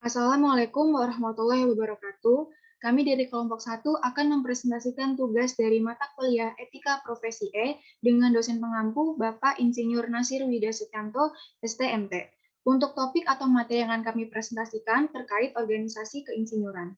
Assalamualaikum warahmatullahi wabarakatuh. Kami dari kelompok 1 akan mempresentasikan tugas dari mata kuliah Etika Profesi E dengan dosen pengampu Bapak Insinyur Nasir Wida Setianto, STMT. Untuk topik atau materi yang akan kami presentasikan terkait organisasi keinsinyuran.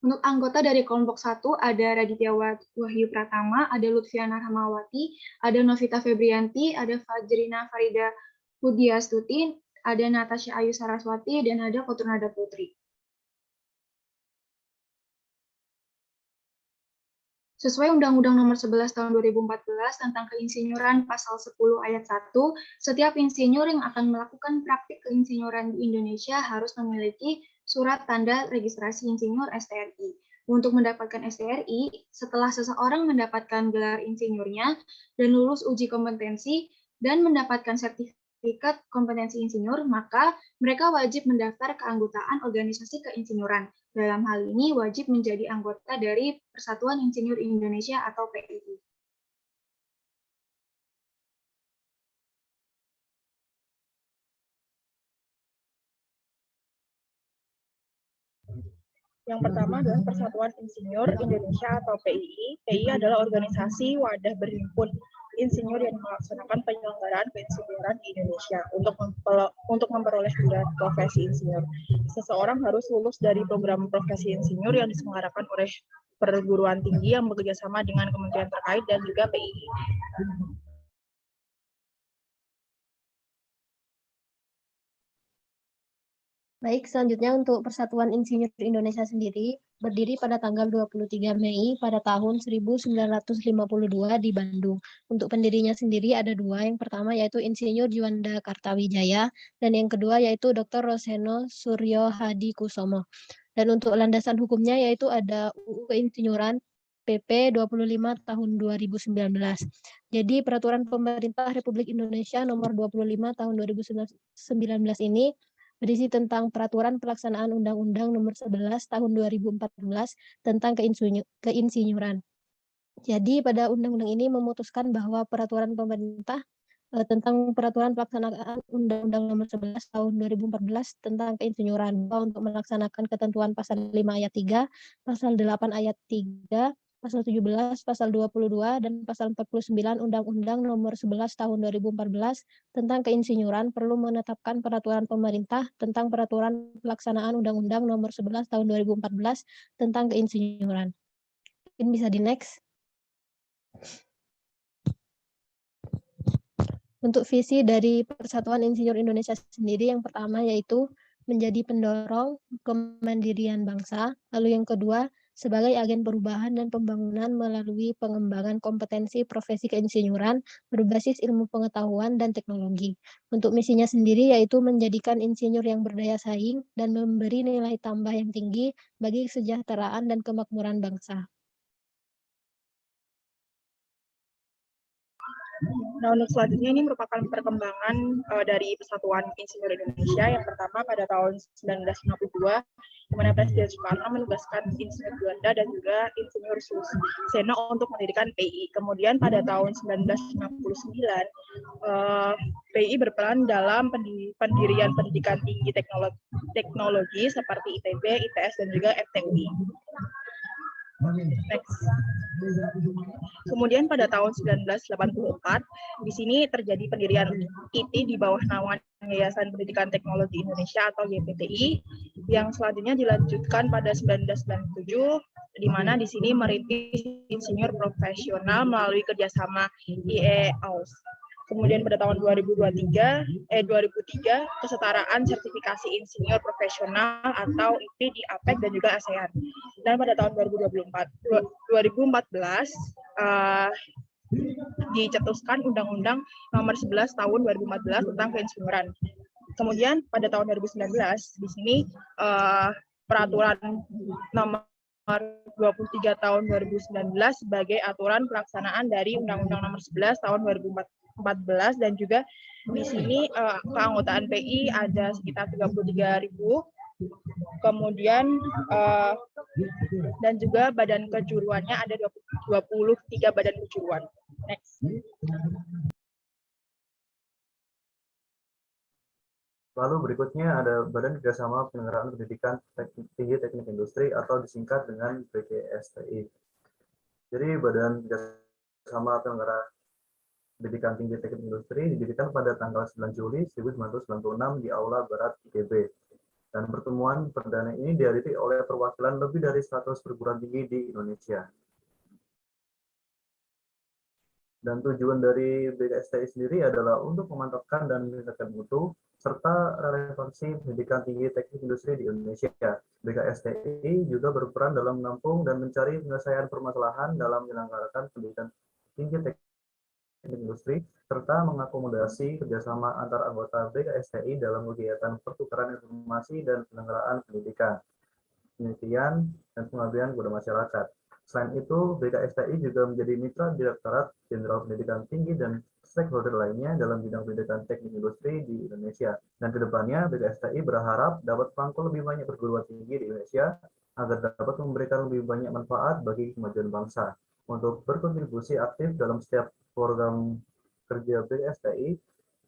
Untuk anggota dari kelompok 1 ada Raditya Wahyu Pratama, ada Lutfiana Rahmawati, ada Novita Febrianti, ada Fajrina Farida Pudiastuti, ada Natasha Ayu Saraswati, dan ada Koturnada Putri. Sesuai Undang-Undang Nomor 11 Tahun 2014 tentang Keinsinyuran Pasal 10 Ayat 1, setiap insinyur yang akan melakukan praktik keinsinyuran di Indonesia harus memiliki surat tanda registrasi insinyur STRI. Untuk mendapatkan STRI, setelah seseorang mendapatkan gelar insinyurnya dan lulus uji kompetensi dan mendapatkan sertifikat kompetensi insinyur, maka mereka wajib mendaftar keanggotaan organisasi keinsinyuran. Dalam hal ini wajib menjadi anggota dari Persatuan Insinyur Indonesia atau PII. Yang pertama adalah Persatuan Insinyur Indonesia atau PII. PII adalah organisasi wadah berhimpun insinyur yang melaksanakan penyelenggaraan keinsinyuran di Indonesia untuk memperoleh gelar profesi insinyur. Seseorang harus lulus dari program profesi insinyur yang diselenggarakan oleh perguruan tinggi yang bekerjasama dengan kementerian terkait dan juga PII. Baik, selanjutnya untuk Persatuan Insinyur Indonesia sendiri berdiri pada tanggal 23 Mei pada tahun 1952 di Bandung. Untuk pendirinya sendiri ada dua. Yang pertama yaitu Insinyur Juanda Kartawijaya dan yang kedua yaitu Dr. Roseno Suryo Hadi Kusomo. Dan untuk landasan hukumnya yaitu ada UU Keinsinyuran PP 25 tahun 2019. Jadi peraturan pemerintah Republik Indonesia nomor 25 tahun 2019 ini berisi tentang peraturan pelaksanaan Undang-Undang Nomor 11 Tahun 2014 tentang keinsinyuran. Jadi pada undang-undang ini memutuskan bahwa peraturan pemerintah tentang peraturan pelaksanaan Undang-Undang Nomor 11 Tahun 2014 tentang keinsinyuran untuk melaksanakan ketentuan pasal 5 ayat 3, pasal 8 ayat 3, pasal 17, pasal 22, dan pasal 49 Undang-Undang Nomor 11 Tahun 2014 tentang keinsinyuran perlu menetapkan peraturan pemerintah tentang peraturan pelaksanaan Undang-Undang Nomor 11 Tahun 2014 tentang keinsinyuran. Mungkin bisa di next. Untuk visi dari Persatuan Insinyur Indonesia sendiri, yang pertama yaitu menjadi pendorong kemandirian bangsa, lalu yang kedua sebagai agen perubahan dan pembangunan melalui pengembangan kompetensi profesi keinsinyuran berbasis ilmu pengetahuan dan teknologi. Untuk misinya sendiri yaitu menjadikan insinyur yang berdaya saing dan memberi nilai tambah yang tinggi bagi kesejahteraan dan kemakmuran bangsa. Nah, untuk selanjutnya ini merupakan perkembangan dari Persatuan Insinyur Indonesia. Yang pertama pada tahun 1952, di mana Presiden Soekarno menugaskan Insinyur Juanda dan juga Insinyur Suseno untuk mendirikan PII. Kemudian pada tahun 1959, PII berperan dalam pendirian pendidikan tinggi teknologi seperti ITB, ITS, dan juga FTUI. Next. Kemudian pada tahun 1984, di sini terjadi pendirian ITI di bawah naungan Yayasan Pendidikan Teknologi Indonesia atau YPTI, yang selanjutnya dilanjutkan pada 1997, di mana di sini merintis insinyur profesional melalui kerjasama IEAUS. Kemudian pada tahun 2003, kesetaraan sertifikasi insinyur profesional atau IP di APEC dan juga ASEAN. Dan pada tahun 2014 dicetuskan Undang-Undang Nomor 11 Tahun 2014 tentang keinsinyuran. Kemudian pada tahun 2019 di sini peraturan nomor 23 tahun 2019 sebagai aturan pelaksanaan dari Undang-Undang Nomor 11 tahun 2014, dan juga di sini keanggotaan PI ada sekitar 33.000. Kemudian dan juga badan kejuruannya ada 23 badan kejuruan. Next. Lalu berikutnya ada Badan Kerjasama Penyelenggaraan Pendidikan Tinggi Teknik Industri atau disingkat dengan BKSTI. Jadi Badan Kerjasama Penyelenggaraan Pendidikan Tinggi Teknik Industri didirikan pada tanggal 9 Juli 1996 di Aula Barat ITB. Dan pertemuan perdana ini dihadiri oleh perwakilan lebih dari 100 perguruan tinggi di Indonesia. Dan tujuan dari BKSTI sendiri adalah untuk memantapkan dan meningkatkan mutu serta relevansi pendidikan tinggi teknik industri di Indonesia. BKSTI juga berperan dalam menampung dan mencari penyelesaian permasalahan dalam menyelenggarakan pendidikan tinggi teknik industri serta mengakomodasi kerjasama antar anggota BKSTI dalam kegiatan pertukaran informasi dan penyelenggaraan pendidikan, penelitian, dan pengabdian kepada masyarakat. Selain itu, BKSTI juga menjadi mitra Direktorat Jenderal Pendidikan Tinggi dan stakeholder lainnya dalam bidang pendidikan teknik industri di Indonesia. Dan kedepannya, BKSTI berharap dapat merangkul lebih banyak perguruan tinggi di Indonesia agar dapat memberikan lebih banyak manfaat bagi kemajuan bangsa. Untuk berkontribusi aktif dalam setiap program kerja BKSTI,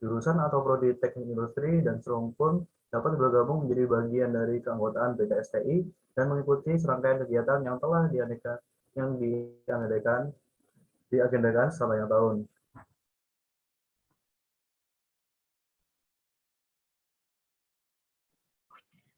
jurusan atau prodi teknik industri dan SROM pun dapat bergabung menjadi bagian dari keanggotaan BKSTI dan mengikuti serangkaian kegiatan yang telah diagendakan sepanjang tahun.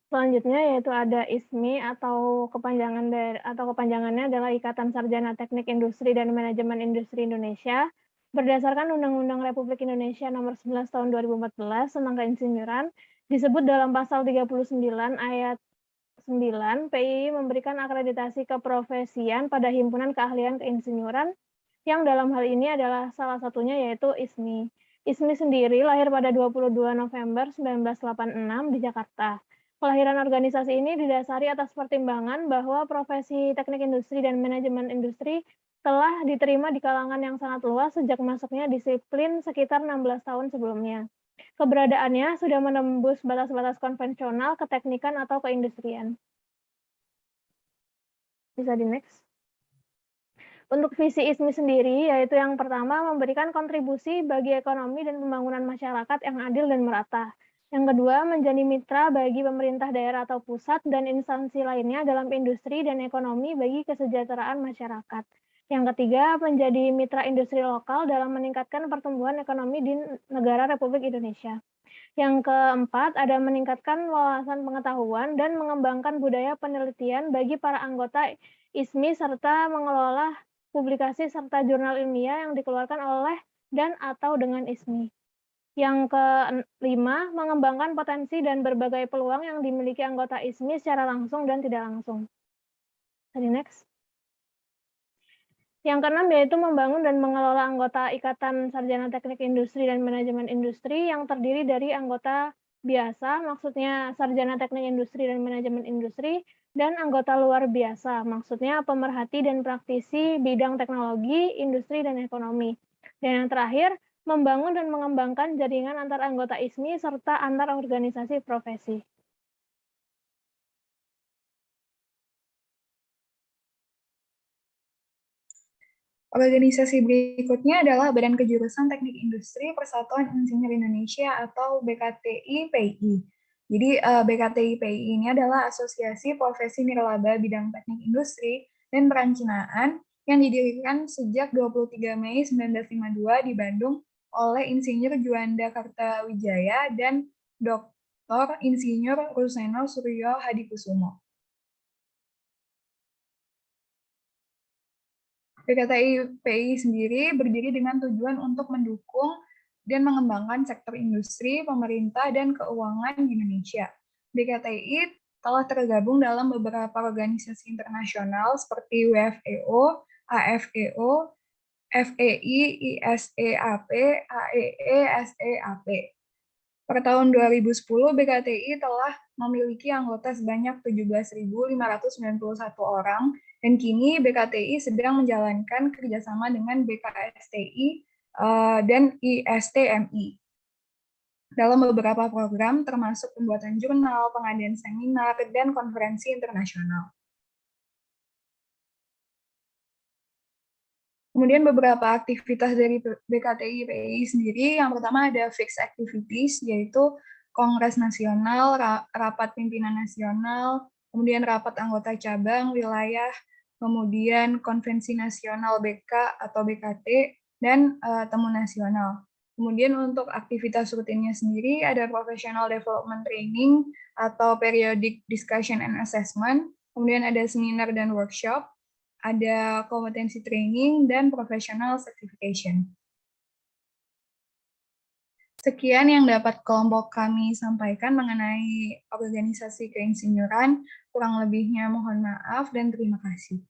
Selanjutnya yaitu ada ISMI atau kepanjangannya adalah Ikatan Sarjana Teknik Industri dan Manajemen Industri Indonesia. Berdasarkan Undang-Undang Republik Indonesia Nomor 11 Tahun 2014 tentang Keinsinyuran, disebut dalam pasal 39 ayat 9, PII memberikan akreditasi keprofesian pada himpunan keahlian keinsinyuran yang dalam hal ini adalah salah satunya yaitu ISMI. ISMI sendiri lahir pada 22 November 1986 di Jakarta. Kelahiran organisasi ini didasari atas pertimbangan bahwa profesi teknik industri dan manajemen industri telah diterima di kalangan yang sangat luas sejak masuknya disiplin sekitar 16 tahun sebelumnya. Keberadaannya sudah menembus batas-batas konvensional, keteknikan, atau keindustrian. Bisa di next. Untuk visi ISMI sendiri, yaitu yang pertama memberikan kontribusi bagi ekonomi dan pembangunan masyarakat yang adil dan merata. Yang kedua, menjadi mitra bagi pemerintah daerah atau pusat dan instansi lainnya dalam industri dan ekonomi bagi kesejahteraan masyarakat. Yang ketiga, menjadi mitra industri lokal dalam meningkatkan pertumbuhan ekonomi di negara Republik Indonesia. Yang keempat, ada meningkatkan wawasan pengetahuan dan mengembangkan budaya penelitian bagi para anggota ISMI serta mengelola publikasi serta jurnal ilmiah yang dikeluarkan oleh dan atau dengan ISMI. Yang kelima, mengembangkan potensi dan berbagai peluang yang dimiliki anggota ISMI secara langsung dan tidak langsung. Tadi next. Yang keenam yaitu membangun dan mengelola anggota Ikatan Sarjana Teknik Industri dan Manajemen Industri yang terdiri dari anggota biasa, maksudnya Sarjana Teknik Industri dan Manajemen Industri, dan anggota luar biasa, maksudnya pemerhati dan praktisi bidang teknologi, industri, dan ekonomi. Dan yang terakhir, membangun dan mengembangkan jaringan antar anggota ISMI serta antar organisasi profesi. Organisasi berikutnya adalah Badan Kejurusan Teknik Industri Persatuan Insinyur Indonesia atau BKTI-PII. Jadi BKTI-PII ini adalah Asosiasi Profesi Nirlaba Bidang Teknik Industri dan Perancinaan yang didirikan sejak 23 Mei 1952 di Bandung oleh Insinyur Juanda Kartawijaya dan Dr. Insinyur Ruseno Suryo Hadikusumo. BKTI-PII sendiri berdiri dengan tujuan untuk mendukung dan mengembangkan sektor industri, pemerintah, dan keuangan di Indonesia. BKTI telah tergabung dalam beberapa organisasi internasional seperti WFEO, AFEO, FEI, ISEAP, AEE, SEAP. Per tahun 2010, BKTI telah memiliki anggota sebanyak 17.591 orang, dan kini BKTI sedang menjalankan kerjasama dengan BKSTI dan ISTMI dalam beberapa program termasuk pembuatan jurnal, pengadaan seminar, dan konferensi internasional. Kemudian beberapa aktivitas dari BKTI-PII sendiri, yang pertama ada fixed activities, yaitu kongres nasional, rapat pimpinan nasional, kemudian rapat anggota cabang, wilayah, kemudian konvensi nasional BK atau BKT, dan temu nasional. Kemudian untuk aktivitas rutinnya sendiri ada professional development training atau periodic discussion and assessment, kemudian ada seminar dan workshop, ada kompetensi training, dan professional certification. Sekian yang dapat kelompok kami sampaikan mengenai organisasi keinsinyuran. Kurang lebihnya mohon maaf dan terima kasih.